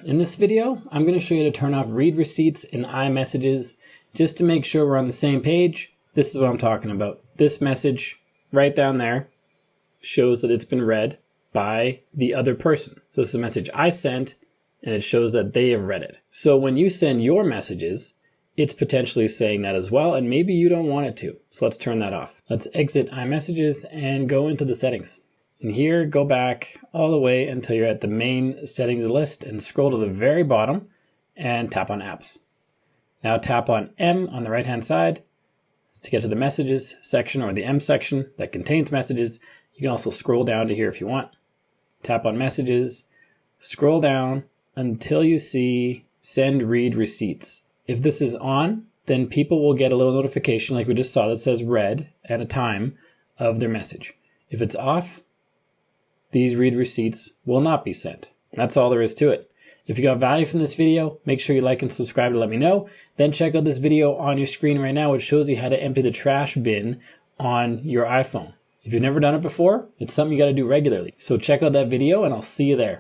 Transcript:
In this video, I'm going to show you how to turn off read receipts in iMessages just to make sure we're on the same page. This is what I'm talking about. This message right down there shows that it's been read by the other person. So this is a message I sent and it shows that they have read it. So when you send your messages, it's potentially saying that as well, and maybe you don't want it to. So let's turn that off. Let's exit iMessages and go into the settings. And here, go back all the way until you're at the main settings list and scroll to the very bottom and tap on apps. Now tap on M on the right-hand side to get to the messages section or the M section that contains messages. You can also scroll down to here if you want. Tap on messages, scroll down until you see send read receipts. If this is on, then people will get a little notification like we just saw that says read and a time of their message. If it's off, these read receipts will not be sent. That's all there is to it. If you got value from this video, make sure you like and subscribe to let me know. Then check out this video on your screen right now, which shows you how to empty the trash bin on your iPhone. If you've never done it before, it's something you got to do regularly. So check out that video and I'll see you there.